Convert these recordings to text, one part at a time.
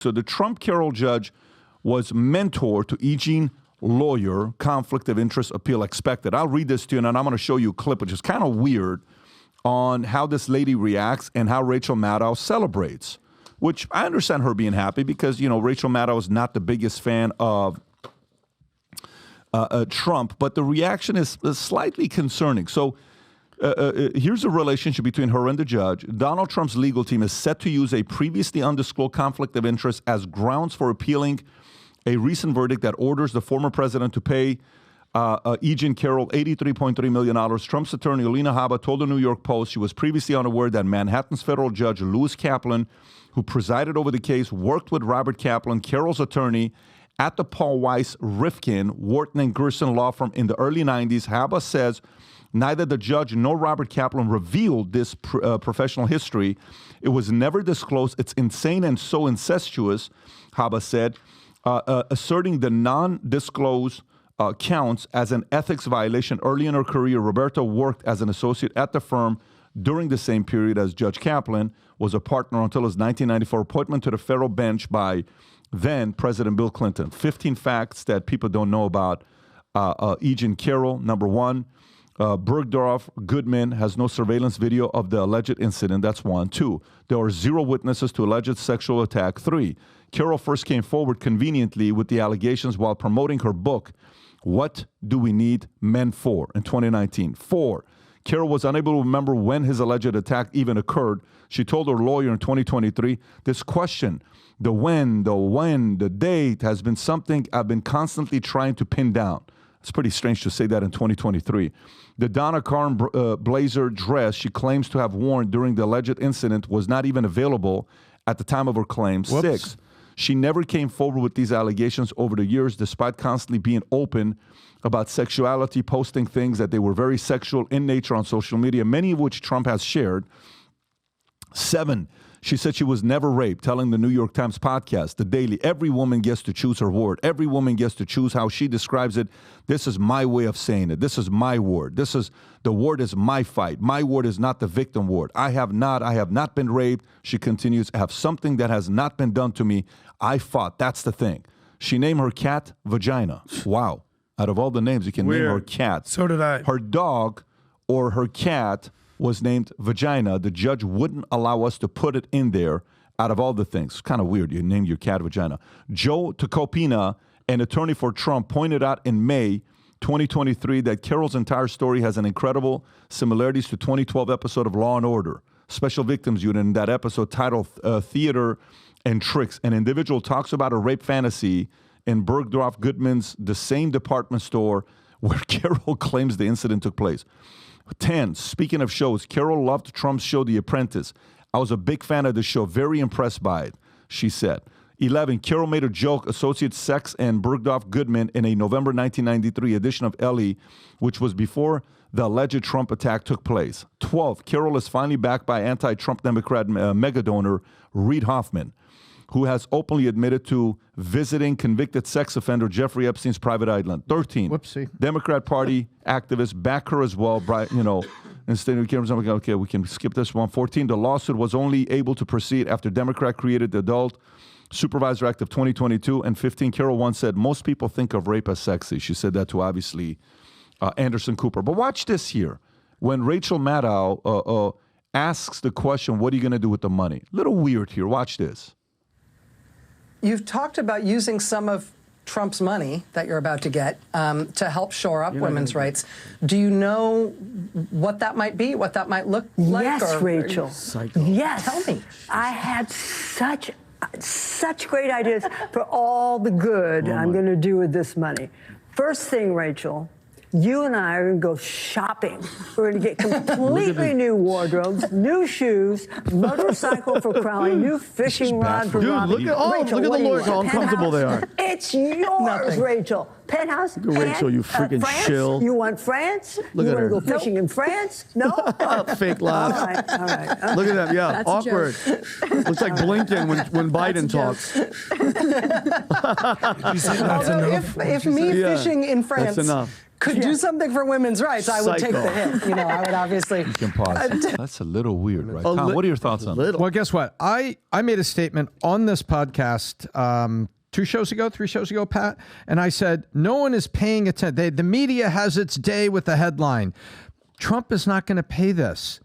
So the Trump-Carroll judge was mentor to Eugene Lawyer, conflict of interest appeal expected. I'll read this to you, and I'm going to show you a clip, which is kind of weird, on how this lady reacts and how Rachel Maddow celebrates, which I understand her being happy because, Rachel Maddow is not the biggest fan of Trump, but the reaction is slightly concerning. So here's a relationship between her and the judge. Donald Trump's legal team is set to use a previously undisclosed conflict of interest as grounds for appealing a recent verdict that orders the former president to pay Eugene Carroll $83.3 million. Trump's attorney, Alina Habba, told the New York Post she was previously unaware that Manhattan's federal judge, Lewis Kaplan, who presided over the case, worked with Robert Kaplan, Carroll's attorney, at the Paul Weiss, Rifkin, Wharton, and Gerson law firm in the early 90s. Habba says neither the judge nor Robert Kaplan revealed this professional history. It was never disclosed. It's insane and so incestuous, Habba said, asserting the non-disclosed counts as an ethics violation. Early in her career, Roberta worked as an associate at the firm during the same period as Judge Kaplan, was a partner until his 1994 appointment to the federal bench by then President Bill Clinton. 15 facts that people don't know about Eugene Carroll. Number one, Bergdorf Goodman has no surveillance video of the alleged incident. That's one. Two, there are 0 witnesses to alleged sexual attack. 3, Carroll first came forward conveniently with the allegations while promoting her book, What Do We Need Men For, in 2019. 4, Carroll was unable to remember when his alleged attack even occurred. She told her lawyer in 2023, this question, the when, the date, has been something I've been constantly trying to pin down. It's pretty strange to say that in 2023. The Donna Karan blazer dress she claims to have worn during the alleged incident was not even available at the time of her claim. Whoops. 6, she never came forward with these allegations over the years, despite constantly being open about sexuality, posting things that they were very sexual in nature on social media, many of which Trump has shared. 7, she said she was never raped, telling the New York Times podcast, The Daily, every woman gets to choose her word. Every woman gets to choose how she describes it. This is my way of saying it. This is my word. The word is my fight. My word is not the victim word. I have not been raped. She continues, I have something that has not been done to me. I fought. That's the thing. She named her cat Vagina. Wow. Out of all the names, you can name her cat. So did I. Her dog or her cat was named Vagina. The judge wouldn't allow us to put it in there out of all the things. It's kind of weird. You named your cat Vagina. Joe Tacopina, an attorney for Trump, pointed out in May 2023 that Carroll's entire story has an incredible similarities to 2012 episode of Law & Order, Special Victims Unit. In that episode titled Theater and Tricks, an individual talks about a rape fantasy in Bergdorf Goodman's the same department store where Carroll claims the incident took place. 10, speaking of shows, Carroll loved Trump's show, The Apprentice. I was a big fan of the show, very impressed by it, she said. 11, Carroll made a joke, associate sex and Bergdorf Goodman in a November 1993 edition of Ellie, which was before the alleged Trump attack took place. 12, Carroll is finally backed by anti-Trump Democrat mega donor Reid Hoffman, who has openly admitted to visiting convicted sex offender Jeffrey Epstein's private island. 13, Whoopsie. Democrat Party activists back her as well. Instead of cameras, okay, we can skip this one. 14, the lawsuit was only able to proceed after Democrat created the Adult Supervisor Act of 2022. And 15, Carroll once said, most people think of rape as sexy. She said that to, obviously, Anderson Cooper. But watch this here. When Rachel Maddow asks the question, what are you going to do with the money? Little weird here. Watch this. You've talked about using some of Trump's money that you're about to get to help shore up women's rights. Do you know what that might be, what that might look like? Yes, Rachel. Yes. Tell me. I had such great ideas for all the good I'm going to do with this money. First thing, Rachel, you and I are going to go shopping. We're going to get completely new wardrobes, new shoes, motorcycle for Crowley, new fishing rod for Robbie. Look at the lawyers, how uncomfortable they are. It's yours, Rachel. Penthouse. Look at Rachel, you freaking France? shill. You want France? Look you at her. Want to go fishing in France? No? Fake laugh. All right. Look at that. Yeah, That's awkward. Looks like Blinken when Biden talks. Although if me fishing in France that's enough. could do something for women's rights, I would take Psycho. the hit. You know, I would obviously. You can pause. That's a little weird, right? Tom, what are your thoughts on that? Little. Well, guess what? I made a statement on this podcast 3 shows ago, Pat, and I said, no one is paying attention. The media has its day with the headline. Trump is not going to pay this.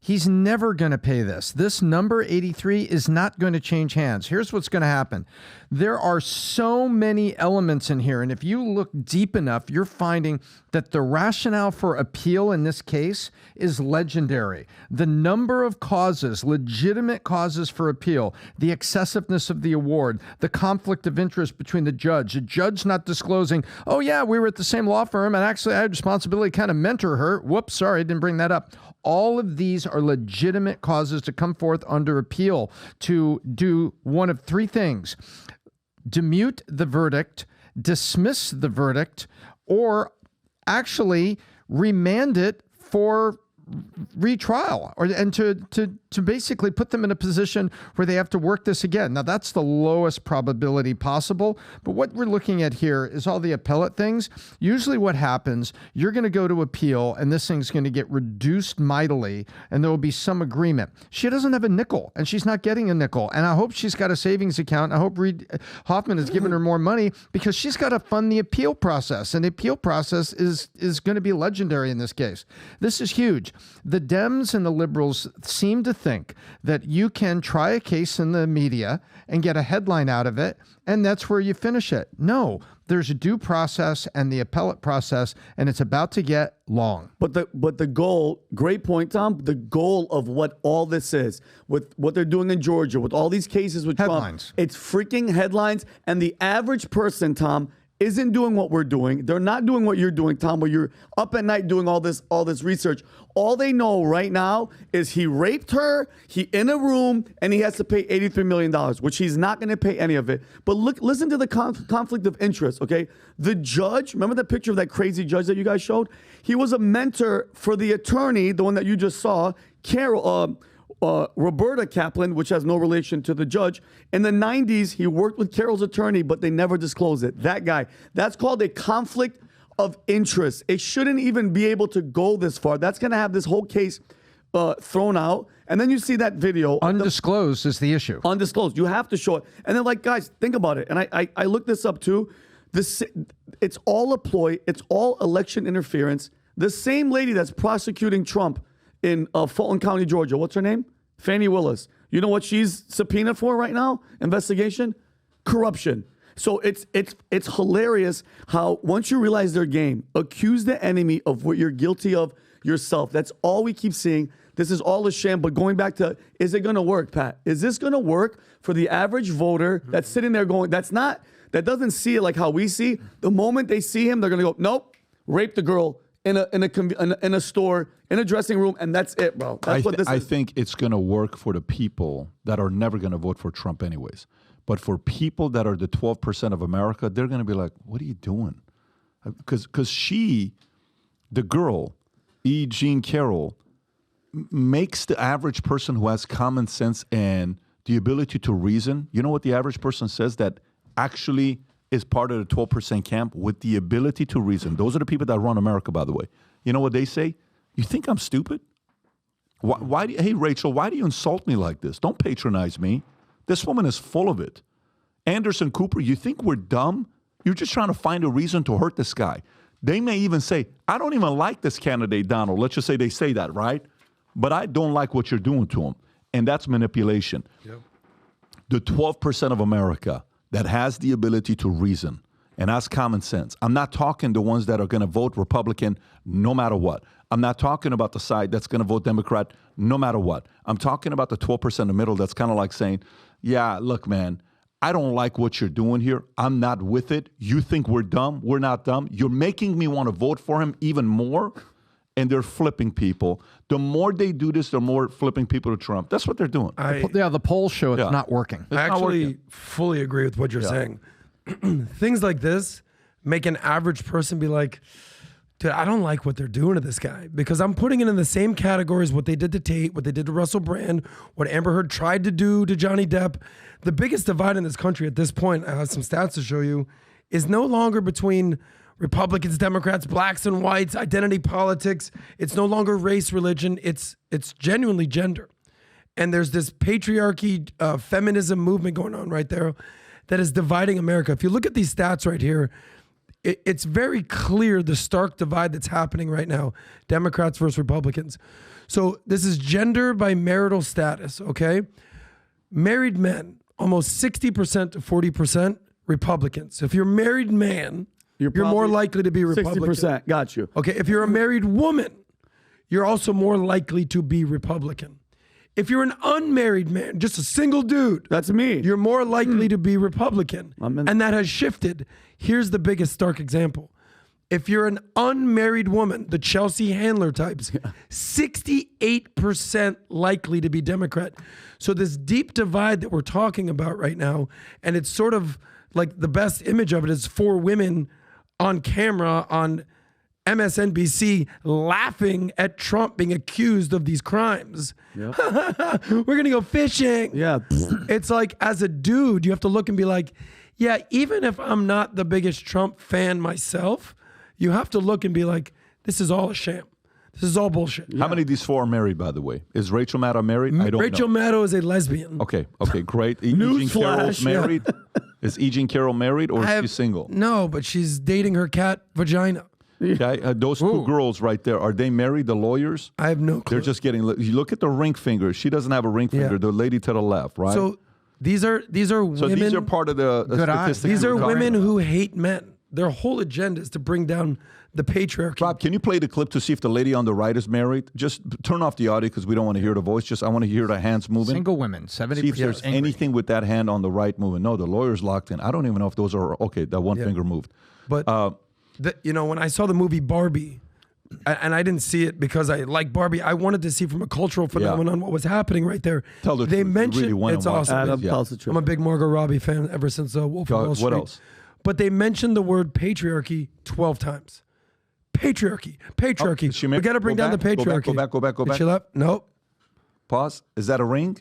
He's never going to pay this. This number 83 is not going to change hands. Here's what's going to happen. There are so many elements in here, and if you look deep enough, you're finding that the rationale for appeal in this case is legendary. The number of causes, legitimate causes for appeal, the excessiveness of the award, the conflict of interest between the judge not disclosing, oh yeah, we were at the same law firm, and actually I had responsibility to kind of mentor her. Whoops, sorry, I didn't bring that up. All of these are legitimate causes to come forth under appeal to do one of 3 things: demute the verdict, dismiss the verdict, or actually remand it for retrial, and to basically put them in a position where they have to work this again. Now, that's the lowest probability possible, but what we're looking at here is all the appellate things. Usually what happens, you're going to go to appeal, and this thing's going to get reduced mightily, and there will be some agreement. She doesn't have a nickel, and she's not getting a nickel, and I hope she's got a savings account. I hope Reid Hoffman has given her more money, because she's got to fund the appeal process, and the appeal process is going to be legendary in this case. This is huge. The Dems and the liberals seem to think that you can try a case in the media and get a headline out of it, and that's where you finish it. No, there's a due process and the appellate process, and it's about to get long. But the goal, great point, Tom, the goal of what all this is, with what they're doing in Georgia, with all these cases with Headlines. Trump, it's freaking headlines, and the average person, Tom, isn't doing what we're doing. They're not doing what you're doing, Tom, where you're up at night doing all this research. All they know right now is he raped her, he in a room, and he has to pay $83 million, which he's not going to pay any of it. But listen to the conflict of interest, okay? The judge, remember the picture of that crazy judge that you guys showed? He was a mentor for the attorney, the one that you just saw, Carroll, Roberta Kaplan, which has no relation to the judge. In the 90s, he worked with Carroll's attorney, but they never disclosed it. That guy. That's called a conflict of interest. It shouldn't even be able to go this far. That's going to have this whole case thrown out. And then you see that video. Undisclosed is the issue. Undisclosed. You have to show it. And then, like, guys, think about it. And I looked this up too. It's all a ploy. It's all election interference. The same lady that's prosecuting Trump in Fulton County, Georgia. What's her name? Fannie Willis. You know what she's subpoenaed for right now? Investigation? Corruption. So it's hilarious how once you realize their game, accuse the enemy of what you're guilty of yourself. That's all we keep seeing. This is all a sham. But going back to, is it going to work, Pat? Is this going to work for the average voter that's sitting there going, that doesn't see it like how we see? The moment they see him, they're going to go, nope, rape the girl in a store, in a dressing room, and that's it, bro. That's what this is. I think it's going to work for the people that are never going to vote for Trump anyways. But for people that are the 12% of America, they're going to be like, what are you doing? Because she, the girl, E. Jean Carroll, makes the average person who has common sense and the ability to reason, you know what the average person says that actually is part of the 12% camp with the ability to reason. Those are the people that run America, by the way. You know what they say? You think I'm stupid? Hey, Rachel, why do you insult me like this? Don't patronize me. This woman is full of it. Anderson Cooper, you think we're dumb? You're just trying to find a reason to hurt this guy. They may even say, I don't even like this candidate, Donald. Let's just say they say that, right? But I don't like what you're doing to him. And that's manipulation. Yep. The 12% of America that has the ability to reason and has common sense. I'm not talking the ones that are going to vote Republican no matter what. I'm not talking about the side that's going to vote Democrat no matter what. I'm talking about the 12% in the middle that's kind of like saying, yeah, look, man, I don't like what you're doing here. I'm not with it. You think we're dumb. We're not dumb. You're making me want to vote for him even more. And they're flipping people. The more they do this, the more flipping people to Trump. That's what they're doing. The polls show it's not working. I actually fully agree with what you're saying. Things like this make an average person be like, dude, I don't like what they're doing to this guy, because I'm putting it in the same categories what they did to Tate, what they did to Russell Brand, what Amber Heard tried to do to Johnny Depp. The biggest divide in this country at this point, I have some stats to show you, is no longer between Republicans, Democrats, blacks and whites, identity politics. It's no longer race, religion. It's genuinely gender. And there's this patriarchy, feminism movement going on right there that is dividing America. If you look at these stats right here, it's very clear the stark divide that's happening right now, Democrats versus Republicans. So this is gender by marital status, okay? Married men, almost 60% to 40% Republicans. If you're a married man, you're more likely to be Republican. 60%, got you. Okay, if you're a married woman, you're also more likely to be Republican. If you're an unmarried man, just a single dude, That's me. you're more likely to be Republican. And that has shifted. Here's the biggest stark example. If you're an unmarried woman, the Chelsea Handler types, 68% likely to be Democrat. So this deep divide that we're talking about right now, and it's sort of like the best image of it is 4 women on camera on MSNBC laughing at Trump being accused of these crimes. Yep. We're going to go fishing. Yeah. It's like, as a dude, you have to look and be like, yeah, even if I'm not the biggest Trump fan myself, you have to look and be like, this is all a sham. This is all bullshit. How many of these 4 are married, by the way? Is Rachel Maddow married? I don't Rachel know. Maddow is a lesbian. Okay, great. Eugene Carroll's married? Is Eugene Carroll married or is she single? No, but she's dating her cat vagina. Okay, those 2 girls right there, are they married, the lawyers? I have no clue. They're just getting, you look at the ring finger. She doesn't have a ring finger, the lady to the left, right? So these are women. So these are part of the statistics. These are women who hate men. Their whole agenda is to bring down the patriarchy. Rob, can you play the clip to see if the lady on the right is married? Just turn off the audio because we don't want to hear the voice. Just I want to hear the hands moving. Single women, 70%. See if there's anything with that hand on the right moving. No, the lawyer's locked in. I don't even know if those are okay. That one finger moved. But when I saw the movie Barbie, and I didn't see it because I like Barbie, I wanted to see from a cultural phenomenon what was happening right there. Tell the they truth. mentioned You really went it's and watched awesome. it. Tells the truth. I'm a big Margot Robbie fan ever since Wolf of Wall Street. What else? But they mentioned the word patriarchy 12 times. Patriarchy. Oh, We got to bring down the patriarchy. Go back. Did she left? Nope. Pause. Is that a ring?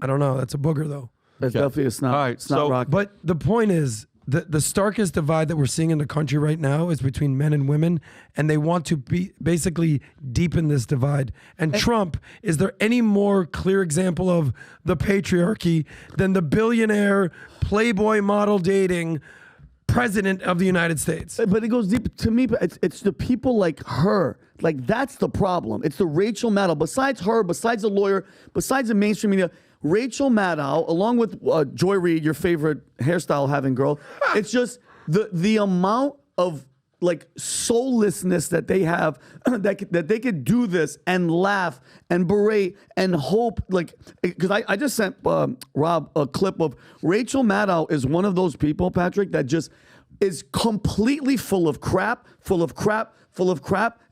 I don't know. That's a booger though. It's definitely a snot. All right, snot so- rocket. But the point is, the starkest divide that we're seeing in the country right now is between men and women, and they want to basically deepen this divide. And Trump, is there any more clear example of the patriarchy than the billionaire Playboy model dating president of the United States? But it goes deep to me. But it's the people like her. Like, that's the problem. It's the Rachel Maddow. Besides her, besides the lawyer, besides the mainstream media, Rachel Maddow, along with Joy Reid, your favorite hairstyle having girl, it's just the amount of like soullessness that they have that they could do this and laugh and berate and hope, like, because I just sent Rob a clip of Rachel Maddow is one of those people, Patrick, that just is completely full of crap,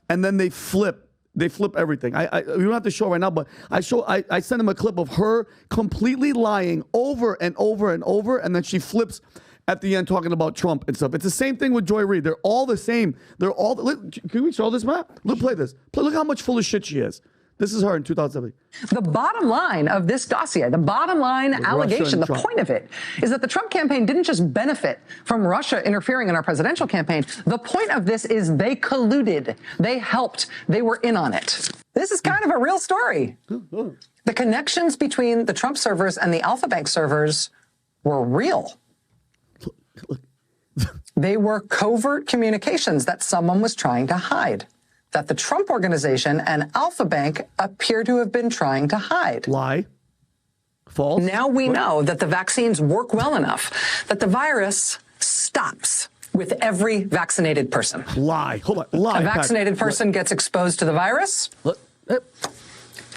and then they flip. They flip everything. We don't have to show right now, but I sent him a clip of her completely lying over and over and over, and then she flips at the end talking about Trump and stuff. It's the same thing with Joy Reid. They're all the same. Can we show this, Matt? Play this. Look how much full of shit she is. This is her in 2007. The bottom line of this dossier, the bottom line allegation, the point of it is that the Trump campaign didn't just benefit from Russia interfering in our presidential campaign. The point of this is they colluded, they helped, they were in on it. This is kind of a real story. The connections between the Trump servers and the Alpha Bank servers were real. They were covert communications that someone was trying to hide, that the Trump organization and Alpha Bank appear to have been trying to hide. Lie. False. Now we know that the vaccines work well enough that the virus stops with every vaccinated person. Lie. Hold on. Lie. A vaccinated person gets exposed to the virus. The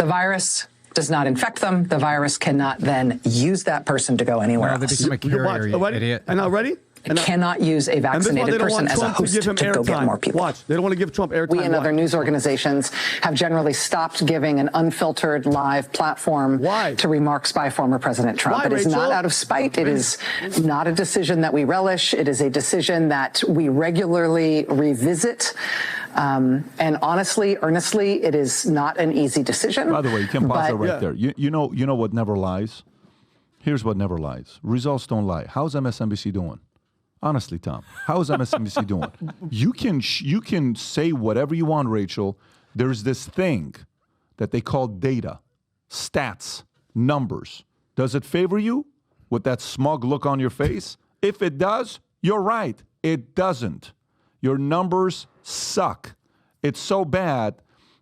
virus does not infect them. The virus cannot then use that person to go anywhere Well, they else. become a carrier, you Ready? idiot. And now ready? It cannot use a vaccinated person as a host to go get more people. Watch. They don't want to give Trump airtime. We and other news organizations have generally stopped giving an unfiltered live platform to remarks by former President Trump. Why, It is Rachel? not out of spite. It is not a decision that we relish. It is a decision that we regularly revisit. And honestly, earnestly, it is not an easy decision. By the way, you can pause it right Yeah. there. You know what never lies? Here's what never lies. Results don't lie. How's MSNBC doing? Honestly, Tom, how is MSNBC doing? You can say whatever you want, Rachel. There's this thing that they call data, stats, numbers. Does it favor you with that smug look on your face? If it does, you're right. It doesn't. Your numbers suck. It's so bad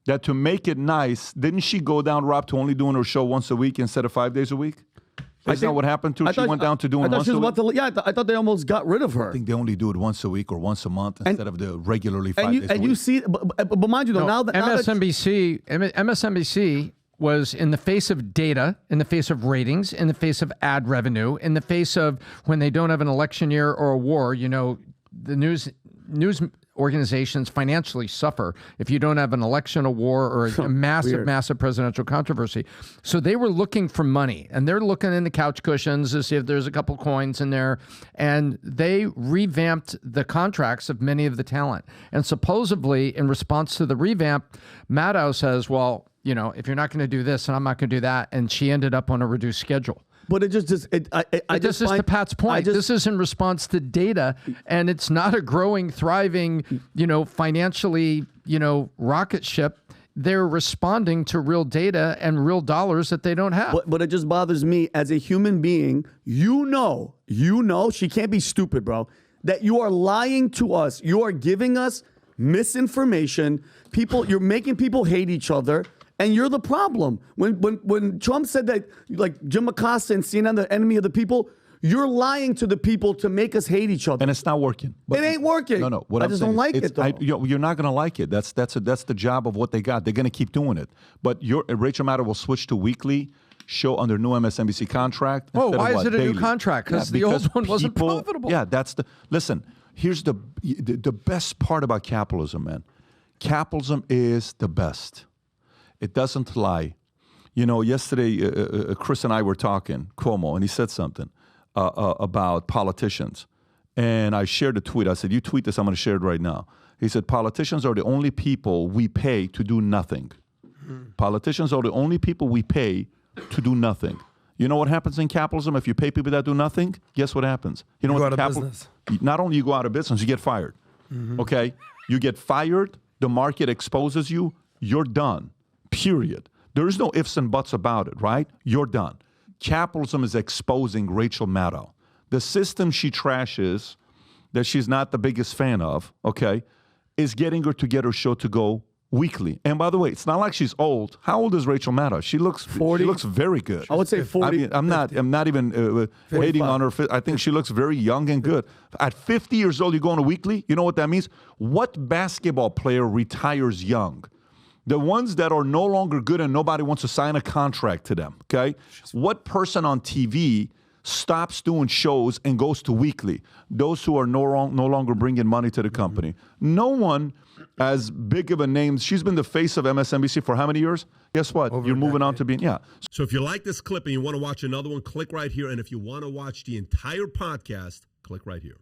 that to make it nice, didn't she go down, Rob, to only doing her show once a week instead of 5 days a week? Isn't that what happened to her? She went down to doing once a week? I thought they almost got rid of her. I think they only do it once a week or once a month instead of the regularly 5 days a week. And you see, but mind you, though, now that MSNBC was in the face of data, in the face of ratings, in the face of ad revenue, in the face of when they don't have an election year or a war, the news organizations financially suffer if you don't have an election, a war, or a massive presidential controversy. So they were looking for money, and they're looking in the couch cushions to see if there's a couple coins in there. And they revamped the contracts of many of the talent. And supposedly, in response to the revamp, Maddow says, well, if you're not going to do this, and I'm not going to do that. And she ended up on a reduced schedule. But this is to Pat's point. This is in response to data, and it's not a growing, thriving, financially, rocket ship. They're responding to real data and real dollars that they don't have. But it just bothers me as a human being. You know, she can't be stupid, bro. That you are lying to us. You are giving us misinformation. You're making people hate each other. And you're the problem. When Trump said that, like Jim Acosta and CNN, the enemy of the people, you're lying to the people to make us hate each other. And it's not working. It ain't working. No. I just don't like it, though. You're not going to like it. That's the job of what they got. They're going to keep doing it. But Rachel Maddow will switch to weekly show under new MSNBC contract. Oh, why is it a daily. new contract? Because the old one wasn't profitable. Yeah, listen, here's the best part about capitalism, man. Capitalism is the best. It doesn't lie. Yesterday, Chris and I were talking, Cuomo, and he said something about politicians. And I shared a tweet. I said, you tweet this, I'm going to share it right now. He said, politicians are the only people we pay to do nothing. Politicians are the only people we pay to do nothing. You know what happens in capitalism? If you pay people that do nothing, guess what happens? You know you what go out of business. Not only you go out of business, you get fired. Okay? You get fired, the market exposes you, you're done. Period. There is no ifs and buts about it, right? You're done. Capitalism is exposing Rachel Maddow. The system she trashes, that she's not the biggest fan of, okay, is getting her to get her show to go weekly. And by the way, it's not like she's old. How old is Rachel Maddow? She looks 40. She looks very good. I would say 40. I'm not even hating on her. I think she looks very young and good. At 50 years old, you go on a weekly. You know what that means? What basketball player retires young? The ones that are no longer good and nobody wants to sign a contract to them, okay? What person on TV stops doing shows and goes to weekly? Those who are no longer bringing money to the company. No one as big of a name. She's been the face of MSNBC for how many years? Guess what? You're moving on to being, So if you like this clip and you want to watch another one, click right here. And if you want to watch the entire podcast, click right here.